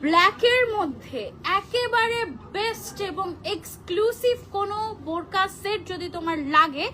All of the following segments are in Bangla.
ব্ল্যাকের মধ্যে একেবারে বেস্ট এবং এক্সক্লুসিভ কোনো বোরকা সেট যদি তোমার লাগে,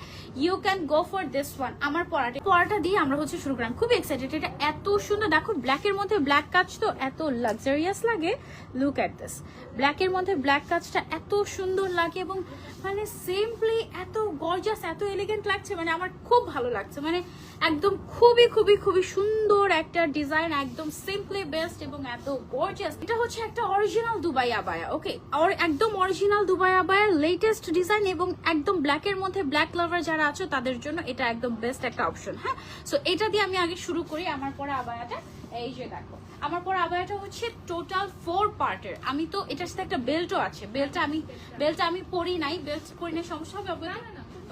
you can go for this one. আমার পরাটা দিয়ে আমরা হচ্ছে শুরু করলাম, খুব এক্সাইটেড। এটা এত সুন্দর, দেখো ব্ল্যাকের মধ্যে ব্ল্যাক কাজ তো এত লাক্সারিয়াস লাগে। লুক অ্যাট দিস, ব্ল্যাকের মধ্যে ব্ল্যাক কাজটা এত সুন্দর লাগে এবং মানে সিম্পলি এত গর্জাস, এত এলিগেন্ট লাগছে, মানে আমার খুব ভালো লাগছে। মানে একদম খুবই খুবই খুবই সুন্দর একটা ডিজাইন, একদম সিম্পলি বেস্ট এবং এত গর্জিয়াস। এটা হচ্ছে একটা অরিজিনাল দুবাই আবায়া, ওকে, আর একদম অরিজিনাল দুবাই আবায়ার লেটেস্ট ডিজাইন এবং একদম ব্ল্যাকের মধ্যে ব্ল্যাক লাভার যারা আছো তাদের জন্য এটা একদম বেস্ট একটা অপশন। হ্যাঁ, সো এটা দিয়ে আমি আগে শুরু করি। আমার পরে আবায়াটা, এই যে দেখো আমার পরে আবায়াটা হচ্ছে টোটাল 4 পার্টের। আমি তো এটার সাথে একটা বেল্টও আছে, বেল্টটা আমি পরি নাই, বেল্ট পরিলে সমস্যা হবে না।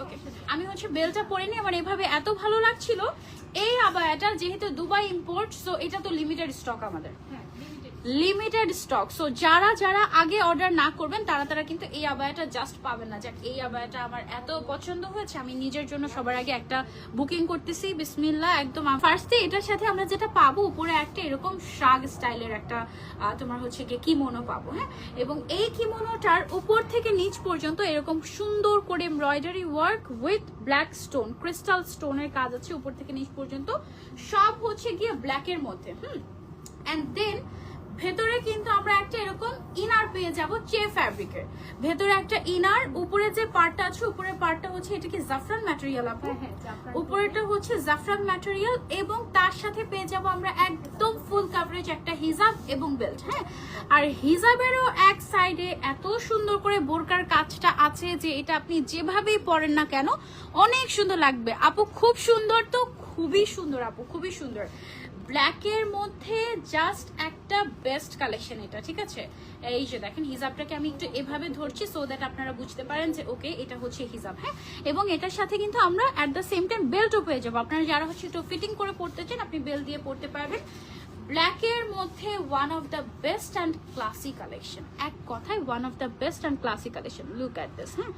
ওকে, আমি হচ্ছে বেলটা পরে নিয়ে আমার এভাবে এত ভালো লাগছিল। এই আবায়াটা যেহেতু দুবাই ইম্পোর্ট, সো এটা তো লিমিটেড স্টক আমাদের, লিমিটেড স্টক। সো যারা যারা আগে অর্ডার না করবেন তারা কিন্তু এই আবায়াটা জাস্ট পাবেন না। যাক, এই আবায়াটা আমার এত পছন্দ হয়েছে, আমি নিজের জন্য সবার আগে একটা বুকিং করতেছি। বিসমিল্লাহ, একদম ফার্স্টে এটার সাথে আমরা যেটা পাবো, উপরে একটা এরকম শাগ স্টাইলের একটা তোমার হচ্ছে কি কিমোনো পাবো। হ্যাঁ, এবং এই কিমোনোটার উপর থেকে নিচ পর্যন্ত এরকম সুন্দর করে embroidery work with black stone, crystal স্টোনের কাজ আছে উপর থেকে নিচ পর্যন্ত, সব হচ্ছে গিয়ে ব্ল্যাকের মধ্যে। অ্যান্ড দেন ভেতরে কিন্তু আমরা একটা এরকম ইনার পেয়ে যাব চে ফ্যাব্রিকের ভেতরে একটা ইনার। উপরে যে পার্টটা আছে, উপরের পার্টটা হচ্ছে এটা কি জাফরান ম্যাটেরিয়াল, আপু উপরেটা হচ্ছে জাফরান ম্যাটেরিয়াল এবং তার সাথে পেয়ে যাব আমরা একদম ফুল কভারেজ একটা হিজাব এবং বেল্ট। হ্যাঁ, আর হিজাবেরও এক সাইডে এত সুন্দর করে বোরকার কাজটা আছে যে এটা আপনি যেভাবেই পরেন না কেন অনেক সুন্দর লাগবে। আপু খুব সুন্দর, তো খুবই সুন্দর আপু, খুবই সুন্দর। ব্ল্যাকের মধ্যে জাস্ট একটা বেস্ট কালেকশন এটা, ঠিক আছে। এই যে দেখেন হিজাবটাকে আমি একটু এভাবে ধরছি সো দ্যাট আপনারা বুঝতে পারেন যে ওকে এটা হচ্ছে হিজাব। হ্যাঁ, এবং এটার সাথে কিন্তু আমরা অ্যাট দ্য সেম টাইম বেল্টও পেয়ে যাবো। আপনারা যারা হচ্ছে একটু ফিটিং করে পড়তে চান আপনি বেল্ট দিয়ে পড়তে পারবেন। ব্ল্যাকের মধ্যে one of the best and classy collection, এক কথায় one of the best and classy collection. Look at this. হ্যাঁ,